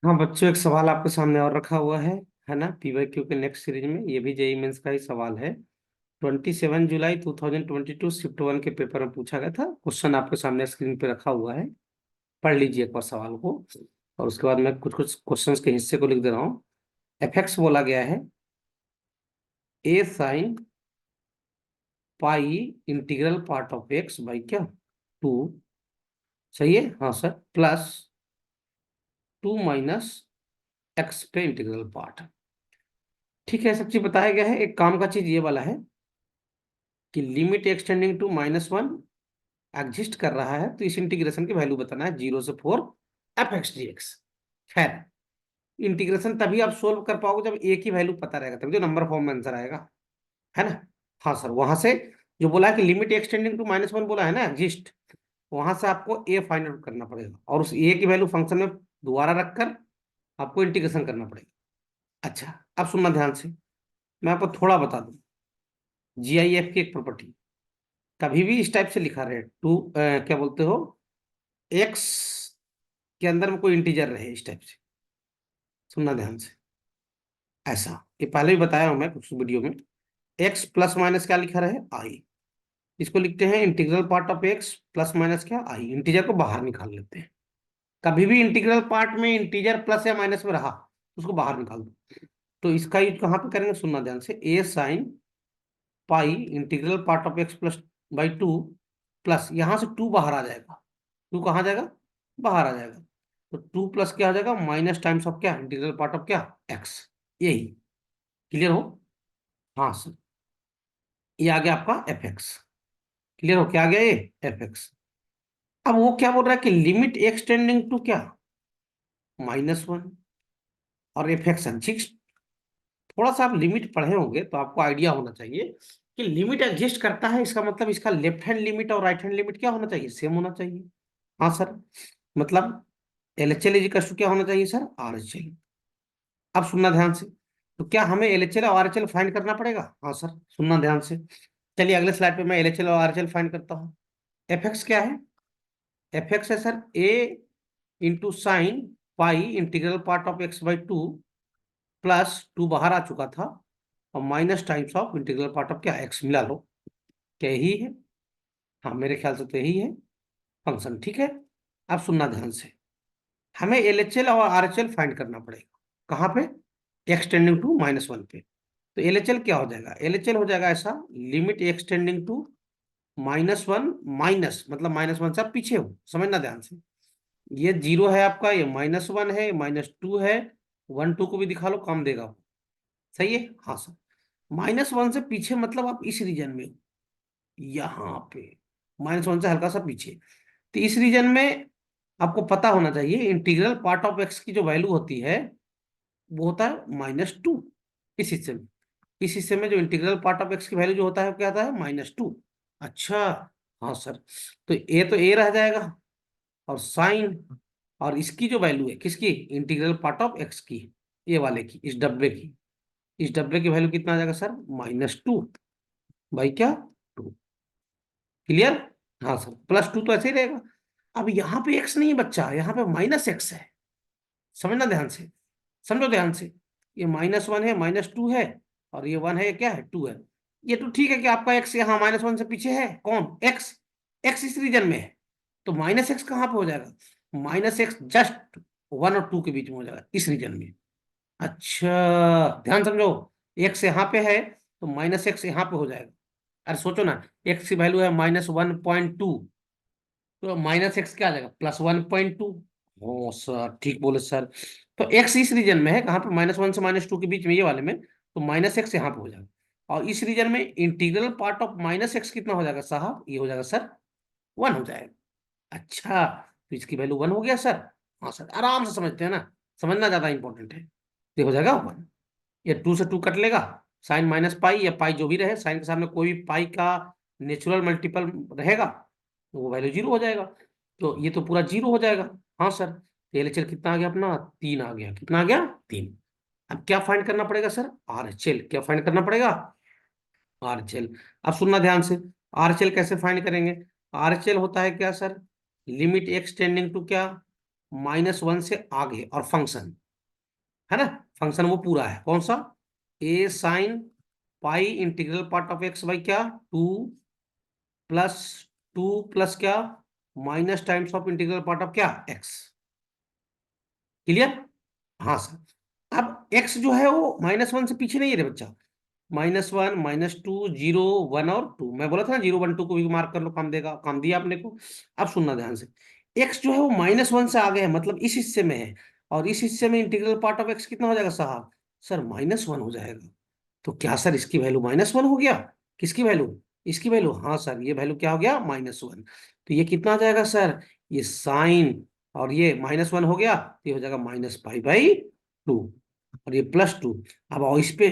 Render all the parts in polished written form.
हाँ बच्चों, एक सवाल आपके सामने और रखा हुआ है ना। पीवाईक्यू के नेक्स्ट सीरीज में ये भी जेई मेंस का ही सवाल है। 27 जुलाई 2022 शिफ्ट 1 के पेपर में पूछा गया था। क्वेश्चन आपके सामने स्क्रीन पे रखा हुआ है, पढ़ लीजिए एक बार सवाल को। और उसके बाद मैं कुछ कुछ क्वेश्चंस के हिस्से को लिख दे रहा हूँ। एफ बोला गया है a sine pi integral part of x by क्या 2। सही है, हाँ सर। प्लस 2 - एक्स पे इंटीग्रल पार्ट। ठीक है, सब चीज बताया गया है। एक काम का चीज ये वाला है कि लिमिट एक्सटेंडिंग टू -1 एग्जिस्ट कर रहा है, तो इस इंटीग्रेशन की वैल्यू बताना है 0 से 4 f(x) dx। खैर, इंटीग्रेशन तभी आप सोल्व कर पाओगे जब ए की वैल्यू पता रहेगा, तभी तो नंबर फॉर्म में आंसर आएगा, है ना। हाँ सर, वहां से जो बोला है कि लिमिट एक्सटेंडिंग टू -1 बोला है ना एग्जिस्ट, वहां से आपको ए फाइंड आउट करना पड़ेगा और उस ए की वैल्यू फंक्शन में दोबारा रखकर आपको इंटीग्रेशन करना पड़ेगा। अच्छा, अब सुनना ध्यान से, मैं आपको थोड़ा बता दूं। जीआईएफ की एक प्रॉपर्टी, कभी भी इस टाइप से लिखा रहे टू क्या बोलते हो, एक्स के अंदर में कोई इंटीजर रहे, इस टाइप से सुनना ध्यान से। ऐसा ये पहले भी बताया हूं मैं कुछ वीडियो में। एक्स प्लस माइनस क्या लिखा रहे, आई। इसको लिखते हैं integral part of x plus minus क्या, आई। इंटीजर को बाहर निकाल लेते हैं। कभी भी इंटीग्रल पार्ट में इंटीजर प्लस या माइनस में रहा तो उसको बाहर निकाल दो। तो इसका यूज कहाँ पे करेंगे, सुनना ध्यान से। A sine pi integral part of x plus by 2, plus यहां से 2 बाहर आ जाएगा। 2 कहाँ जाएगा, बाहर आ जाएगा। तो 2 प्लस क्या आ जाएगा, माइनस टाइम्स ऑफ क्या, इंटीग्रल पार्ट ऑफ क्या, एक्स। यही क्लियर हो। हाँ सर, ये आ गया आपका एफ(x). क्लियर हो, क्या आ गया ये एफ(x). अब वो क्या बोल रहा है कि लिमिट एक्सटेंडिंग टू क्या, -1 और एफ(x) अनफिक्स्ड। थोड़ा सा आप लिमिट पढ़े होंगे तो आपको आइडिया होना चाहिए कि लिमिट एग्जिस्ट करता है, इसका मतलब इसका लेफ्ट हैंड लिमिट और राइट हैंड लिमिट क्या होना चाहिए, सेम होना चाहिए। हाँ सर, मतलब LHL इक्वल टू क्या होना चाहिए सर, RHL। अब सुनना ध्यान से, तो क्या हमें LHL और RHL फाइंड करना पड़ेगा, हाँ सर, सुनना ध्यान से। चलिए अगले स्लाइड पे मैं LHL और RHL फाइंड करता हूँ। एफ(x) क्या है, एफ(x) है sir A into sine pi integral part of x/2, plus 2 बाहर आ चुका था और minus times of integral part of क्या, एक्स। मिला लो, क्या यही है, हाँ मेरे ख्याल से तो यही है फंक्शन। ठीक है, अब सुनना ध्यान से, हमें LHL और RHL फाइंड करना पड़ेगा। कहाँ पे, एक्सटेंडिंग टू -1 पे। तो LHL क्या हो जाएगा, LHL हो जाएगा ऐसा, लिमिट एक्सटेंडिंग टू -1 माइनस, मतलब -1 से आप पीछे हो, समझना ध्यान से। ये 0 है आपका, ये -1 है, -2 है। 1 2 को भी दिखा लो, काम देगा। सही है, हाँ सर। -1 से पीछे मतलब आप इस रीजन में हो, यहाँ पे -1 से हल्का सा पीछे। तो इस रीजन में आपको पता होना चाहिए इंटीग्रल पार्ट ऑफ एक्स की जो वैल्यू होती है वो होता है -2। इस हिस्से में, इस हिस्से में जो इंटीग्रल पार्ट ऑफ एक्स की वैल्यू जो होता है वो क्या आता है, -2। अच्छा, हाँ सर। तो ए रह जाएगा, और साइन, और इसकी जो वैल्यू है किसकी, इंटीग्रल पार्ट ऑफ एक्स की, ये वाले की, इस डब्बे की। इस डब्बे की वैल्यू कितना आ जाएगा सर, -2 बाई क्या 2। क्लियर, हाँ सर। +2 तो ऐसे ही रहेगा। अब यहाँ पे एक्स नहीं है बच्चा, यहाँ पे -x है। समझना ध्यान से, समझो ध्यान से। ये -1 है, -2 है, और ये 1 है, ये क्या है, 2 है। ये तो ठीक है कि आपका एक्स यहाँ -1 से पीछे है, कौन, एक्स। एक्स इस रीजन में है, तो -x कहाँ पे हो जाएगा, -x जस्ट 1 और 2 के बीच में हो जाएगा, इस रीजन में। अच्छा, ध्यान समझो, एक्स यहाँ पे है तो -x यहाँ पे हो जाएगा। अरे सोचो ना, एक्स की वैल्यू है -1.2, तो -x क्या आ जाएगा, +1.2। ओ सर, ठीक बोले सर। तो एक्स इस रीजन में है, कहाँ पे, -1 से -2 के बीच में, ये वाले में, तो -x यहाँ पे हो जाएगा। और इस रीजन में इंटीग्रल पार्ट ऑफ -x कितना हो जाएगा साहब, ये हो जाएगा सर 1 हो जाएगा। अच्छा, तो इसकी वैल्यू 1 हो गया सर। हाँ सर, आराम से समझते हैं ना, समझना ज्यादा इंपॉर्टेंट है। ये हो जाएगा 1। ये 2 से 2 कट लेगा, साइन माइनस पाई या पाई जो भी रहे, साइन के सामने कोई भी पाई का नेचुरल मल्टीपल रहेगा तो वो वैल्यू 0 हो जाएगा। तो ये तो पूरा 0 हो जाएगा। हाँ सर, तो LHL कितना आ गया अपना, 3 आ गया। कितना आ गया, 3। अब क्या फाइंड करना पड़ेगा सर, RHL। क्या फाइंड करना पड़ेगा, RHL। अब सुनना ध्यान से, RHL कैसे फाइंड करेंगे। RHL होता है क्या सर, लिमिट एक्सटेंडिंग टू क्या, -1 से आगे, और फंक्शन है ना, फंक्शन वो पूरा है कौन सा, a sine pi integral part of x by क्या 2 प्लस 2 प्लस क्या minus times of integral part of क्या एक्स। क्लियर। हाँ सर। अब एक्स जो है वो -1 से पीछे नहीं है रे बच्चा, -1 -2 0 1 और 2, मैं बोला था ना 0 1 2 को भी मार्क कर लो, काम देगा, काम दिया आपने को। अब सुनना ध्यान से, एक्स जो है वो -1 से आगे है, मतलब इस हिस्से में है, और इस हिस्से में इंटीग्रल पार्ट ऑफ एक्स कितना हो जाएगा साहब, सर -1 हो जाएगा। तो क्या सर इसकी वैल्यू -1 हो गया, किसकी वैल्यू, इसकी वैल्यू, हाँ सर ये वैल्यू क्या हो गया -1। तो ये कितना आ जाएगा सर, ये साइन, और ये -1 हो गया, तो ये हो जाएगा -π/2, और ये +2। अब आओ इस पे,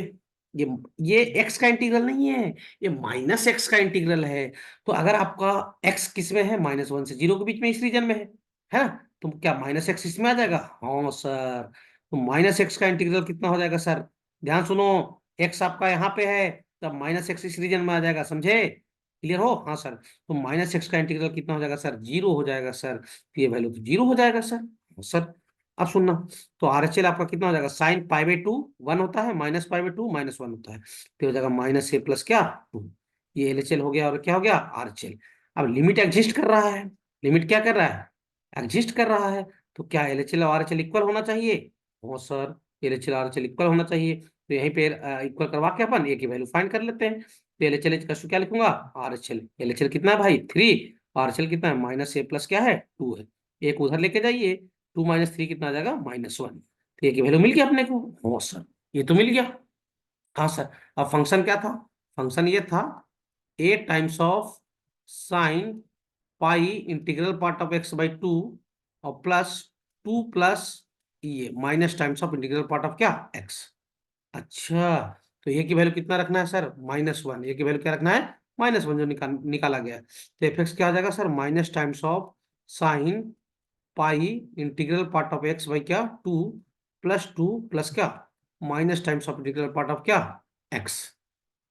ये ये एक्स का इंटीग्रल नहीं है, ये -x का इंटीग्रल है। तो अगर आपका x किस में है, -1 से 0 के बीच में, इस रीजन में है ना, तो क्या -x इसमें आ जाएगा, हाँ सर। तो -x का इंटीग्रल कितना हो जाएगा सर, ध्यान सुनो, x आपका यहाँ पे है, तब -x इस रीजन में आ जाएगा, समझे, क्लियर हो, हाँ सर। तो -x का इंटीग्रल कितना हो जाएगा सर, 0 हो जाएगा सर, तो ये वैल्यू तो 0 हो जाएगा सर, हाँ सर। अब सुनना, तो RHL आपका कितना हो जाएगा, साइन π/2 1 होता है, -π/2 -1 होता है, तो हो जाएगा -a प्लस क्या 2। ये LHL हो गया, और क्या हो गया RHL। अब लिमिट एग्जिस्ट कर रहा है, लिमिट क्या कर रहा है, एग्जिस्ट कर रहा है, तो क्या LHL और RHL इक्वल होना चाहिए, हाँ सर, LHL RHL इक्वल होना चाहिए। तो यहीं पे इक्वल करवा के अपन ए की वैल्यू फाइंड कर लेते हैं। तो LHL का क्या लिखूंगा, RHL, LHL कितना है भाई 3, RHL कितना है -a प्लस क्या है 2 है, एक उधर लेके जाइए, 2 - 3 कितना आ जाएगा -1। तो ये की वैल्यू मिल गया अपने को, हाँ सर, ये तो मिल गया, हाँ सर। अब फंक्शन क्या था, फंक्शन ये था a times of sine pi integral part of x/2, और +2 प्लस ये minus times of integral part of क्या x। अच्छा, तो ये की वैल्यू कितना रखना है सर, -1, ये की वैल्यू क्या रखना है, -1, जो निकाला गया है। तो एफ क्या आ जाएगा sir, minus times of sine pi integral part of x by क्या 2 +2 प्लस क्या minus times of integral part of क्या एक्स।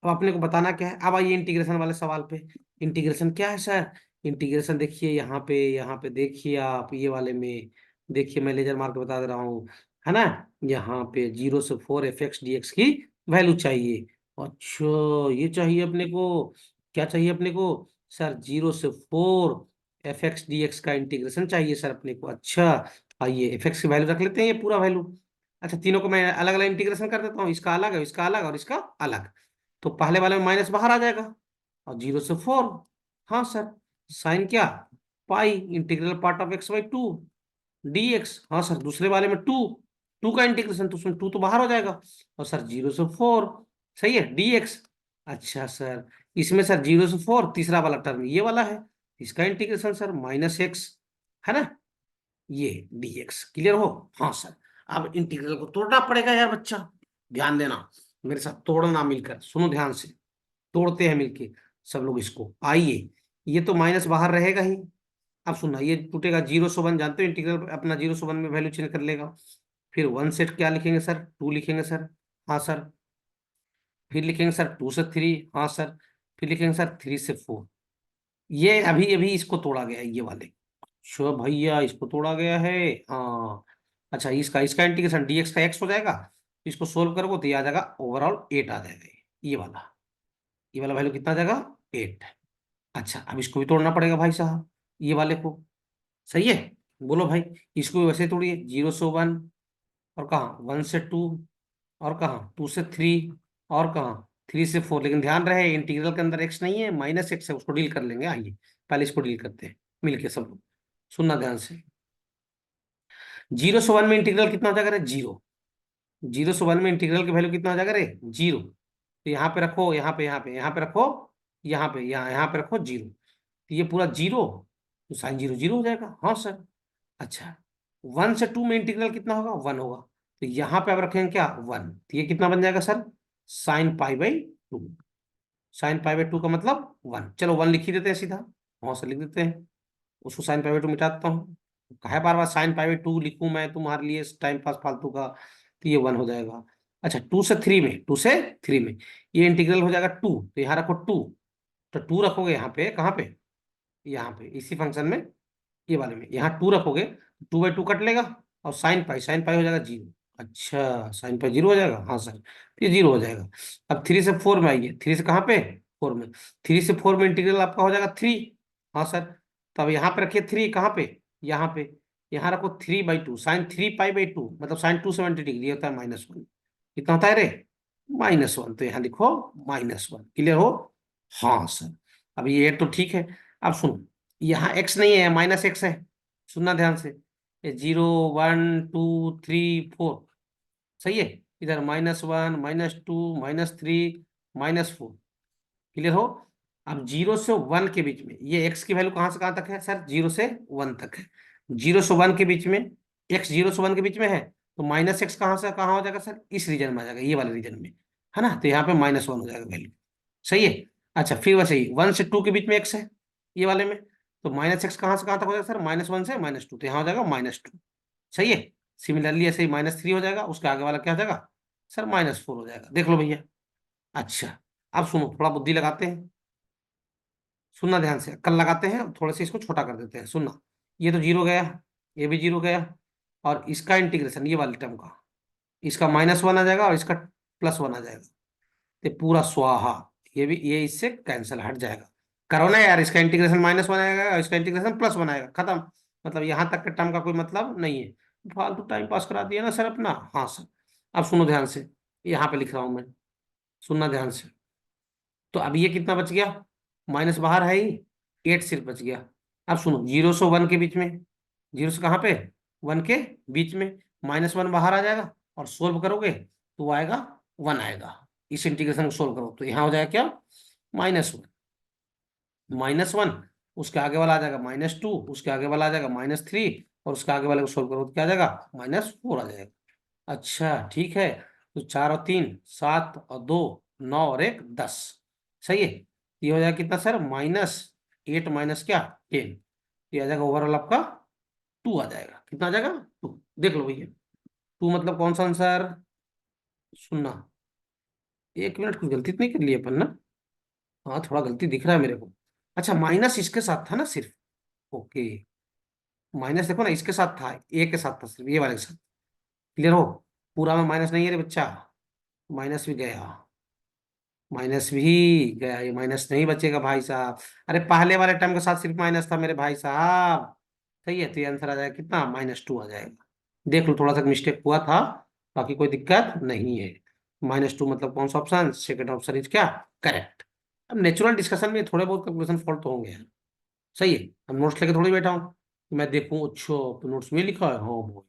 अब अपने को बताना क्या है, अब आइए इंटीग्रेशन वाले सवाल पे। इंटीग्रेशन क्या है सर, इंटीग्रेशन देखिए यहाँ पे देखिए आप, ये वाले में देखिए, मैं लेजर मार्क बता दे रहा हूँ, है ना, यहाँ पे 0 से 4 fx dx की वैल्यू चाहिए। अच्छा, ये चाहिए अपने को, क्या चाहिए अपने को सर, 0 से 4 fx dx का इंटीग्रेशन चाहिए सर अपने को। अच्छा, आइए fx की वैल्यू रख लेते हैं, ये पूरा वैल्यू। अच्छा, तीनों को मैं अलग अलग इंटीग्रेशन कर देता हूँ, इसका अलग है, इसका अलग और इसका अलग। तो पहले वाले में माइनस बाहर आ जाएगा, और 0 से 4, हाँ सर, साइन क्या pi integral part of x/2 dx, हाँ सर, दूसरे वाले में 2, 2 का इंटीग्रेशन, तो उसमें 2 तो बाहर हो जाएगा, और सर 0 से 4, सही है dx। अच्छा सर, इसमें सर 0 से 4 तीसरा वाला टर्म ये वाला है, इसका इंटीग्रेशन सर -x, है ना, ये dx, क्लियर हो, हाँ सर। अब इंटीग्रल को तोड़ना पड़ेगा यार बच्चा, ध्यान देना, मेरे साथ तोड़ना, मिलकर सुनो ध्यान से, तोड़ते हैं मिलके सब लोग इसको, आइए। ये तो माइनस बाहर रहेगा ही, अब सुनना, ये टूटेगा 0 से 1, जानते हो इंटीग्रल अपना 0 से 1 में वैल्यू चेंज कर लेगा। फिर 1 से क्या लिखेंगे सर, 2 लिखेंगे सर, हाँ सर। फिर लिखेंगे सर 2 से 3, हाँ सर। फिर लिखेंगे सर 3 से 4। ये अभी अभी इसको तोड़ा गया है, ये वाले, अच्छा भैया इसको तोड़ा गया है, हाँ। अच्छा, इसका इसका इंटीग्रेशन dx का x हो जाएगा, इसको सोल्व करोगे तो ये आ जाएगा ओवरऑल 8 आ जाएगा, ये वाला, ये वाला वैल्यू कितना आ जाएगा 8। अच्छा, अब इसको भी तोड़ना पड़ेगा भाई साहब, ये वाले को, सही है, बोलो भाई, इसको भी वैसे तोड़िए, 0 से 1, और कहाँ 1 से 2, और कहाँ 2 से 3, और कहाँ 3 से 4, लेकिन ध्यान रहे इंटीग्रल के अंदर x नहीं है, -x है, उसको डील कर लेंगे, आइए पहले इसको डील करते हैं मिलके सब लोग, सुनना ध्यान से। 0 से 1 में इंटीग्रल कितना हो जाएगा रे, 0, 0 से 1 में इंटीग्रल की वैल्यू कितना हो जाएगा रे, 0। तो यहाँ पे रखो, यहाँ पे रखो, यहाँ पे रखो 0, तो ये पूरा 0, तो साइन 0 0 हो जाएगा, हाँ सर। अच्छा, 1 से 2 में इंटीग्रल कितना होगा, 1 होगा, तो यहाँ पे अब रखेंगे क्या 1, तो ये कितना बन जाएगा सर, साइन π/2, साइन π/2 का मतलब 1, चलो 1 लिख ही देते हैं सीधा, हाँ सर लिख देते हैं, उसको साइन π/2 मिटा देता हूँ, कहे बार बार साइन π/2 लिखूं मैं तुम्हारे लिए टाइम पास फालतू का, तो ये 1 हो जाएगा। अच्छा, 2 से 3 में ये इंटीग्रल हो जाएगा 2, तो यहाँ रखो 2, तो 2 रखोगे यहाँ पे, कहाँ पे, यहाँ पे इसी फंक्शन में, ये वाले में यहाँ 2 रखोगे, 2/2 कट लेगा, और साइन पाई हो जाएगा 0। अच्छा, साइन पाई 0 हो जाएगा, हाँ सर, तो ये 0 हो जाएगा। अब 3 से 4 में आइए, 3 से कहाँ पे, 4 में। 3 से 4 में इंटीग्रल आपका हो जाएगा 3। हाँ सर, तो अब यहाँ पे रखिए 3, कहाँ पे, यहाँ पे। यहाँ रखो 3/2, sin 3 π/2, मतलब sin 270 डिग्री होता है -1। कितना होता है रे, -1। तो यहाँ लिखो -1। क्लियर हो, हाँ सर। अब ये तो ठीक है। अब सुनो, यहाँ x नहीं है, -x है। सुनना ध्यान से, ये 0 1 2 3 4, सही है। इधर -1 -2 -3 -4। क्लियर हो। अब 0 से 1 के बीच में ये x की वैल्यू कहाँ से कहाँ तक है सर, 0 से 1 तक है। 0 से 1 के बीच में, x 0 से 1 के बीच में है, तो -x कहाँ से कहाँ हो जाएगा सर, इस रीजन में आ जाएगा, ये वाले रीजन में, है ना। तो यहाँ पे -1 हो जाएगा वैल्यू, सही है। अच्छा, फिर वैसे ही 1 से 2 के बीच में x है, ये वाले में, तो -x कहाँ से कहाँ तक हो जाएगा सर, -1 से -2, तो यहाँ हो जाएगा -2, सही है। सिमिलरली ऐसे ही -3 हो जाएगा, उसके आगे वाला क्या हो जाएगा सर, -4 हो जाएगा। देख लो भैया। अच्छा, अब सुनो, थोड़ा बुद्धि लगाते हैं, सुनना ध्यान से, कल लगाते हैं, थोड़े से इसको छोटा कर देते हैं, सुनना। ये तो 0 गया, ये भी 0 गया, और इसका इंटीग्रेशन, ये वाले टर्म का, इसका -1 आ जाएगा और इसका +1 आ जाएगा, तो पूरा स्वाहा। ये भी, ये इससे कैंसिल हट जाएगा। करो ना यार, इसका इंटीग्रेशन -1 आएगा और इसका इंटीग्रेशन +1 आएगा, खत्म। मतलब यहाँ तक के टर्म का कोई मतलब नहीं है। फालतू टाइम पास करा दिया ना सर अपना। हाँ सर। अब सुनो ध्यान से, यहाँ पे लिख रहा हूं मैं, सुनना ध्यान से। तो अब ये कितना बच गया, माइनस बाहर है ही, 8 सिर्फ बच गया। अब सुनो, 0 से 1 के बीच में, 0 से कहाँ पे, 1 के बीच में, -1 बाहर आ जाएगा, और सोल्व करोगे तो वो आएगा 1 आएगा। इस इंटीग्रेशन को सोल्व करो तो यहाँ हो जाएगा क्या, -1, -1, उसके आगे वाला आ जाएगा -2, उसके आगे वाला आ जाएगा -3, और उसके आगे वाले को सोल्व करो तो क्या आ जाएगा, -4 आ जाएगा। अच्छा ठीक है। तो 4 और 3 7 और 2 9 और 1 10, सही है। ये हो जाएगा कितना सर, -8 माइनस क्या, 10। ये आ जाएगा ओवरऑल आपका 2 आ जाएगा। कितना आ जाएगा, 2। देख लो भैया, 2 मतलब कौन सा आंसर, सुनना। 1 मिनट, कुछ गलती तो नहीं कर ली अपन ना। हाँ, थोड़ा गलती दिख रहा है मेरे को। अच्छा, माइनस इसके साथ था ना सिर्फ, ओके। माइनस देखो ना, इसके साथ था, ए के साथ था सिर्फ, ये वाले के साथ। क्लियर हो, पूरा में माइनस नहीं है रे बच्चा, माइनस भी गया, माइनस भी गया, ये माइनस नहीं बचेगा भाई साहब। अरे पहले वाले टर्म के साथ सिर्फ माइनस था मेरे भाई साहब, सही है। तो ये आंसर आ जाएगा कितना, -2 आ जाएगा। देख लो, थोड़ा सा मिस्टेक हुआ था, बाकी कोई दिक्कत नहीं है। -2 मतलब कौन सा ऑप्शन, सेकंड ऑप्शन इज क्या, करेक्ट। अब नेचुरल डिस्कशन में थोड़े बहुत कैलकुलेशन फॉल्ट तो होंगे यार, सही है। अब नोट्स लेके थोड़ी बैठा हूँ, मैं देखूँ अच्छा तो नोट्स में लिखा है, हाँ